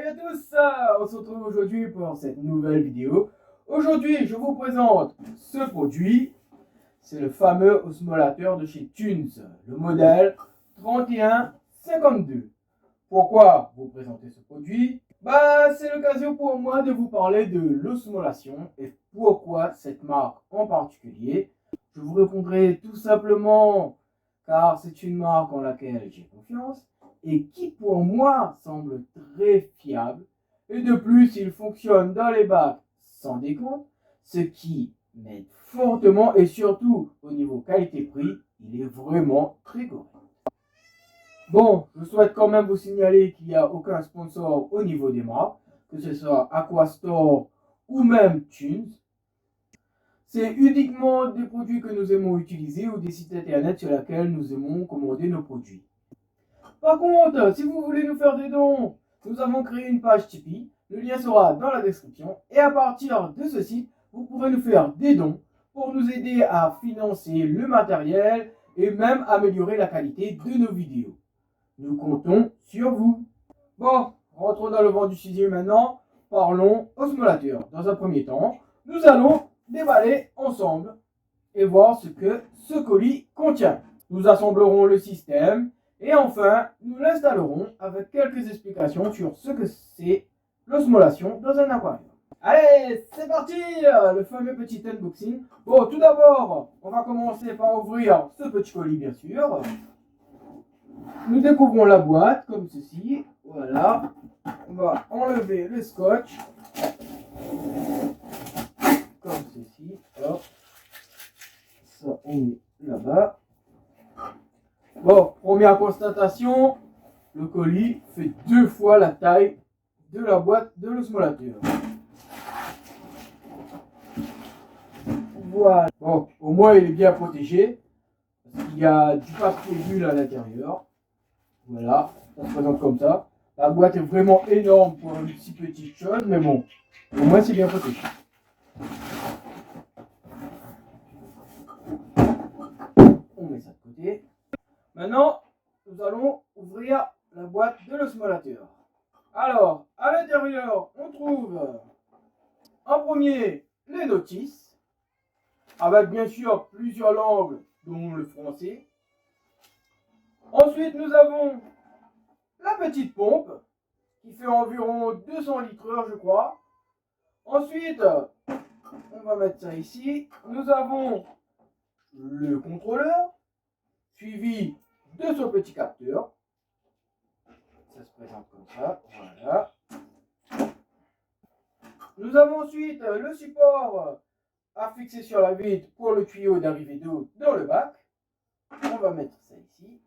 à tous, on se retrouve aujourd'hui pour cette nouvelle vidéo. Aujourd'hui, je vous présente ce produit. C'est le fameux osmolateur de chez Thunes, le modèle 3152. Pourquoi vous présenter ce produit? C'est l'occasion pour moi de vous parler de l'osmolation et pourquoi cette marque en particulier. Je vous répondrai tout simplement car c'est une marque en laquelle j'ai confiance et qui pour moi semble très fiable. Et de plus, il fonctionne dans les bacs sans décompte, ce qui m'aide fortement et surtout au niveau qualité-prix, il est vraiment très correct. Bon, je souhaite quand même vous signaler qu'il n'y a aucun sponsor au niveau des marques, que ce soit Aquastore ou même Thunes. C'est uniquement des produits que nous aimons utiliser ou des sites internet sur lesquels nous aimons commander nos produits. Par contre, si vous voulez nous faire des dons, nous avons créé une page Tipeee. Le lien sera dans la description. Et à partir de ce site, vous pourrez nous faire des dons pour nous aider à financer le matériel et même améliorer la qualité de nos vidéos. Nous comptons sur vous. Bon, rentrons dans le vent du sujet maintenant. Parlons osmolateur. Dans un premier temps, nous allons déballer ensemble et voir ce que ce colis contient. Nous assemblerons le système et enfin, nous l'installerons avec quelques explications sur ce que c'est l'osmolation dans un aquarium. Allez, c'est parti, le fameux petit unboxing. Bon, tout d'abord, on va commencer par ouvrir ce petit colis, bien sûr. Nous découvrons la boîte comme ceci. Voilà. On va enlever le scotch. Comme ceci. Hop. Ça, on met là-bas. Bon, première constatation. Le colis fait 2 fois la taille de la boîte de l'osmolateur. Voilà. Bon, au moins il est bien protégé. Parce qu'il y a du papier bulle à l'intérieur. Voilà, ça se présente comme ça. La boîte est vraiment énorme pour une si petite chose, mais bon, au moins c'est bien protégé. On met ça de côté. Maintenant, nous allons ouvrir la boîte de l'osmolateur. Alors, à l'intérieur, on trouve en premier les notices, avec bien sûr plusieurs langues, dont le français. Ensuite, nous avons la petite pompe, qui fait environ 200 litres, je crois. Ensuite, on va mettre ça ici. Nous avons le contrôleur, suivi de ce petit capteur. Ça se présente comme ça, voilà. Nous avons ensuite le support à fixer sur la vitre pour le tuyau d'arrivée d'eau dans le bac. On va mettre ça ici.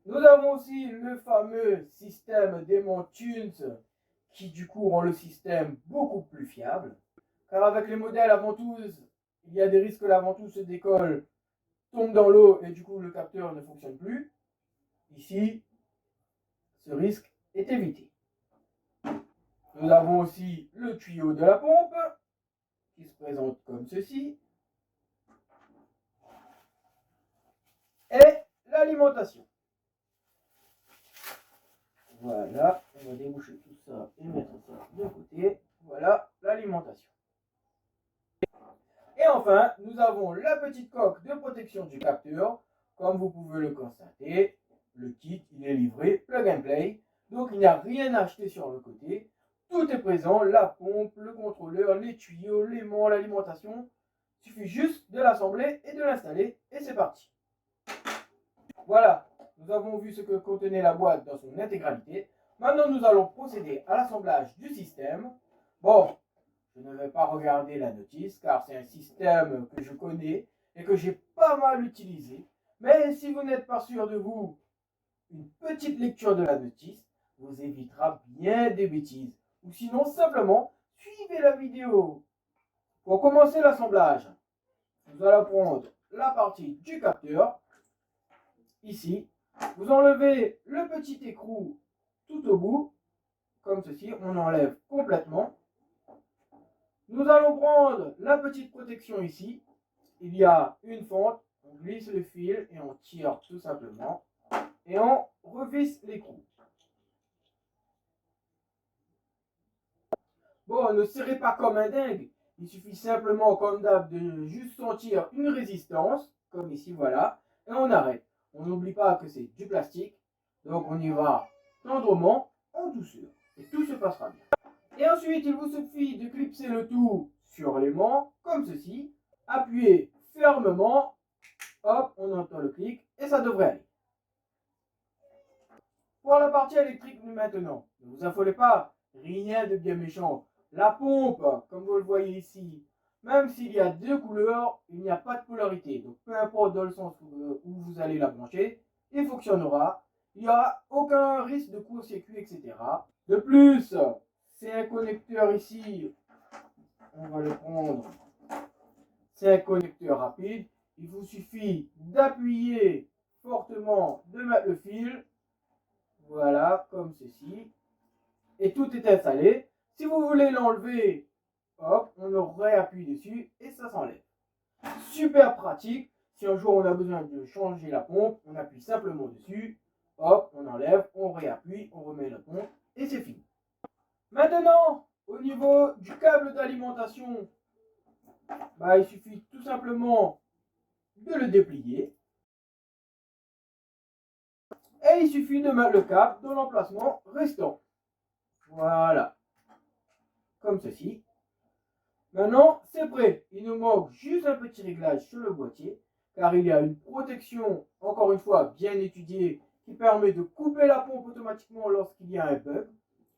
Nous avons aussi le fameux système d'aimant Thunes qui du coup rend le système beaucoup plus fiable. Car avec les modèles à ventouse, il y a des risques que la ventouse se décolle, tombe dans l'eau et du coup le capteur ne fonctionne plus. Ici, ce risque est évité. Nous avons aussi le tuyau de la pompe qui se présente comme ceci. Et l'alimentation. Voilà, on va déboucher tout ça et mettre ça de côté. Voilà l'alimentation. Et enfin, nous avons la petite coque de protection du capteur. Comme vous pouvez le constater, le kit il est livré plug and play. Donc il n'y a rien à acheter sur le côté. Tout est présent, la pompe, le contrôleur, les tuyaux, l'aimant, l'alimentation. Il suffit juste de l'assembler et de l'installer et c'est parti. Voilà. Nous avons vu ce que contenait la boîte dans son intégralité. Maintenant, nous allons procéder à l'assemblage du système. Bon, je ne vais pas regarder la notice car c'est un système que je connais et que j'ai pas mal utilisé. Mais si vous n'êtes pas sûr de vous, une petite lecture de la notice vous évitera bien des bêtises. Ou sinon, simplement, suivez la vidéo. Pour commencer l'assemblage, nous allons prendre la partie du capteur. Ici, vous enlevez le petit écrou tout au bout, comme ceci, on enlève complètement. Nous allons prendre la petite protection ici. Il y a une fente, on glisse le fil et on tire tout simplement. Et on revisse l'écrou. Bon, ne serrez pas comme un dingue. Il suffit simplement, comme d'hab, de juste sentir une résistance, comme ici, voilà, et on arrête. On n'oublie pas que c'est du plastique, donc on y va tendrement, en douceur, et tout se passera bien. Et ensuite, il vous suffit de clipser le tout sur l'aimant, comme ceci, appuyez fermement, hop, on entend le clic, et ça devrait aller. Pour la partie électrique maintenant, ne vous affolez pas, rien de bien méchant. La pompe, comme vous le voyez ici, même s'il y a deux couleurs, il n'y a pas de polarité. Donc peu importe dans le sens où vous allez la brancher, il fonctionnera. Il n'y aura aucun risque de court-circuit, etc. De plus, c'est un connecteur ici, on va le prendre, c'est un connecteur rapide. Il vous suffit d'appuyer fortement, de mettre le fil, voilà, comme ceci. Et tout est installé. Si vous voulez l'enlever, hop, on le réappuie dessus et ça s'enlève. Super pratique. Si un jour on a besoin de changer la pompe, on appuie simplement dessus, hop, on enlève, on réappuie, on remet la pompe et c'est fini. Maintenant, au niveau du câble d'alimentation, il suffit tout simplement de le déplier. Et il suffit de mettre le câble dans l'emplacement restant. Voilà. Comme ceci. Maintenant, c'est prêt. Il nous manque juste un petit réglage sur le boîtier, car il y a une protection, encore une fois, bien étudiée, qui permet de couper la pompe automatiquement lorsqu'il y a un bug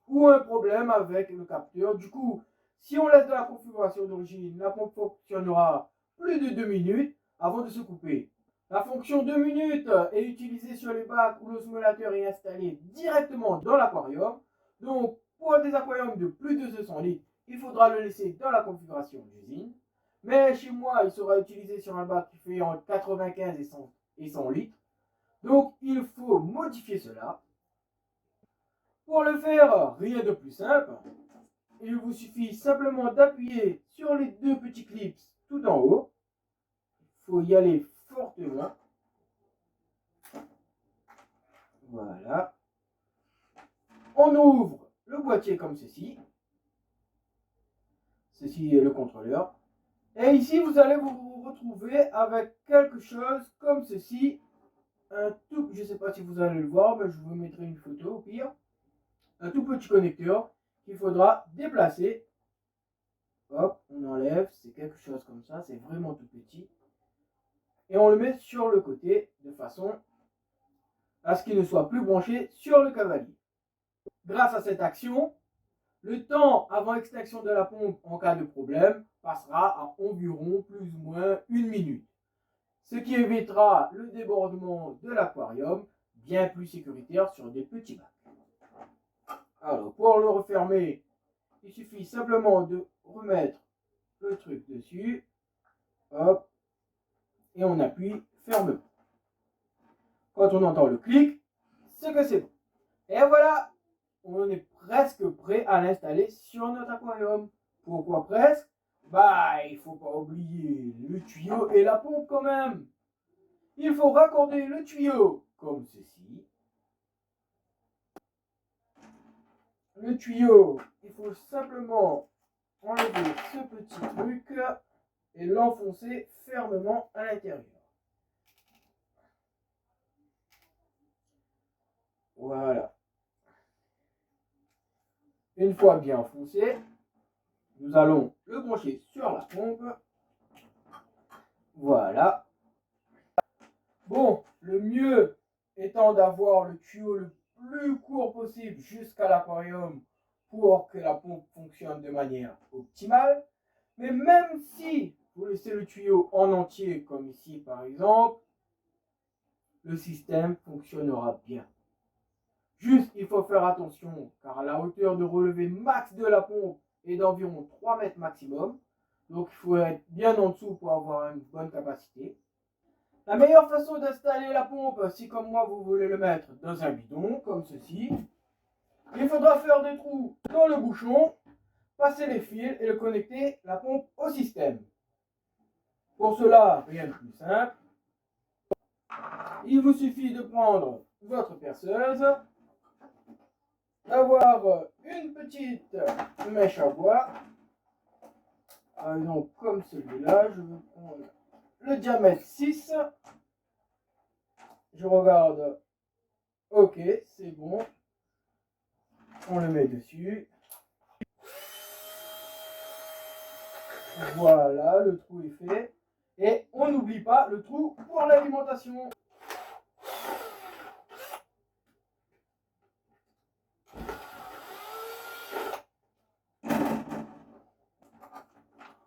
ou un problème avec le capteur. Du coup, si on laisse dans la configuration d'origine, la pompe fonctionnera plus de 2 minutes avant de se couper. La fonction 2 minutes est utilisée sur les bacs où l'osmolateur est installé directement dans l'aquarium. Donc, pour des aquariums de plus de 200 litres, il faudra le laisser dans la configuration d'usine. Mais chez moi, il sera utilisé sur un bac qui fait entre 95 et 100 litres. Donc, il faut modifier cela. Pour le faire, rien de plus simple. Il vous suffit simplement d'appuyer sur les deux petits clips tout en haut. Il faut y aller fortement. Voilà. On ouvre le boîtier comme ceci. Ceci est le contrôleur. Et ici, vous allez vous retrouver avec quelque chose comme ceci. Je ne sais pas si vous allez le voir, mais je vous mettrai une photo au pire. Un tout petit connecteur qu'il faudra déplacer. Hop, on enlève, c'est quelque chose comme ça, c'est vraiment tout petit. Et on le met sur le côté de façon à ce qu'il ne soit plus branché sur le cavalier. Grâce à cette action, le temps avant extinction de la pompe en cas de problème passera à environ plus ou moins 1 minute. Ce qui évitera le débordement de l'aquarium, bien plus sécuritaire sur des petits bacs. Alors, pour le refermer, il suffit simplement de remettre le truc dessus, hop, et on appuie fermement. Quand on entend le clic, c'est que c'est bon. Et voilà, on est presque prêt à l'installer sur notre aquarium. Pourquoi presque? Il faut pas oublier le tuyau et la pompe quand même. Il faut raccorder le tuyau comme ceci. Le tuyau, il faut simplement enlever ce petit truc et l'enfoncer fermement à l'intérieur. Voilà. Une fois bien enfoncé, nous allons le brancher sur la pompe. Voilà. Bon, le mieux étant d'avoir le tuyau le plus court possible jusqu'à l'aquarium pour que la pompe fonctionne de manière optimale. Mais même si vous laissez le tuyau en entier, comme ici par exemple, le système fonctionnera bien. Juste, il faut faire attention, car la hauteur de relevé max de la pompe est d'environ 3 mètres maximum. Donc il faut être bien en dessous pour avoir une bonne capacité. La meilleure façon d'installer la pompe, si comme moi vous voulez le mettre dans un bidon, comme ceci, il faudra faire des trous dans le bouchon, passer les fils et le connecter la pompe au système. Pour cela, rien de plus simple. Il vous suffit de prendre votre perceuse, d'avoir une petite mèche à bois. Par exemple, comme celui-là, je vais prendre le diamètre 6. Je regarde. Ok, c'est bon. On le met dessus. Voilà, le trou est fait. Et on n'oublie pas le trou pour l'alimentation.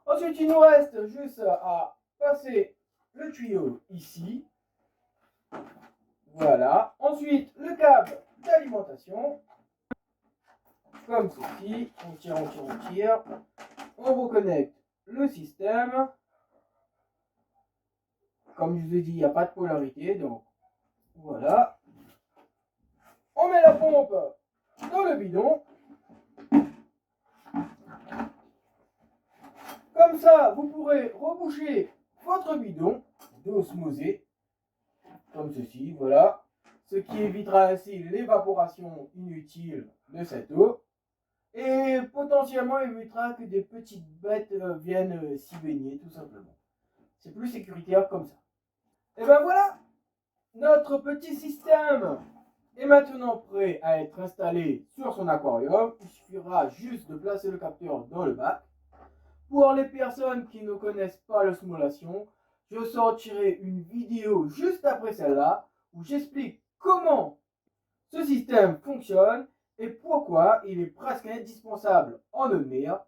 Ensuite, il nous reste juste à passer le tuyau ici. Voilà. Ensuite, le câble d'alimentation. Comme ceci. On tire, on tire, on tire. On reconnecte le système. Comme je vous ai dit, il n'y a pas de polarité. Donc, voilà. On met la pompe dans le bidon. Comme ça, vous pourrez reboucher votre bidon d'osmosée, comme ceci, voilà. Ce qui évitera ainsi l'évaporation inutile de cette eau. Et potentiellement évitera que des petites bêtes viennent s'y baigner, tout simplement. C'est plus sécuritaire comme ça. Et ben voilà, notre petit système est maintenant prêt à être installé sur son aquarium. Il suffira juste de placer le capteur dans le bac. Pour les personnes qui ne connaissent pas l'osmolation, je sortirai une vidéo juste après celle-là où j'explique comment ce système fonctionne et pourquoi il est presque indispensable en eau de mer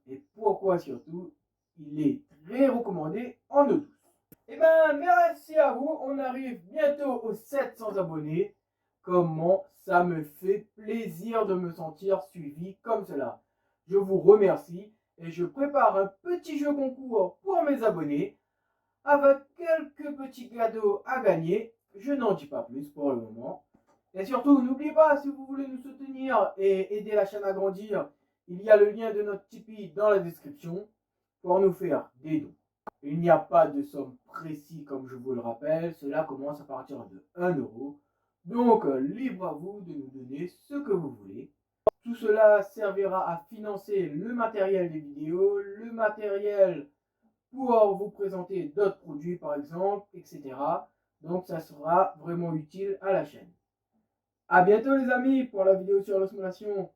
et pourquoi surtout il est très recommandé en eau douce. Et ben merci à vous, on arrive bientôt aux 700 abonnés. Comment ça me fait plaisir de me sentir suivi comme cela. Je vous remercie et je prépare un petit jeu concours pour mes abonnés avec quelques petits cadeaux à gagner. Je n'en dis pas plus pour le moment. Et surtout, n'oubliez pas, si vous voulez nous soutenir et aider la chaîne à grandir, il y a le lien de notre Tipeee dans la description pour nous faire des dons. Il n'y a pas de somme précise comme je vous le rappelle, cela commence à partir de 1 euro. Donc, libre à vous de nous donner ce que vous voulez. Tout cela servira à financer le matériel des vidéos, le matériel pour vous présenter d'autres produits par exemple, etc. Donc ça sera vraiment utile à la chaîne. A bientôt les amis pour la vidéo sur l'osmolation.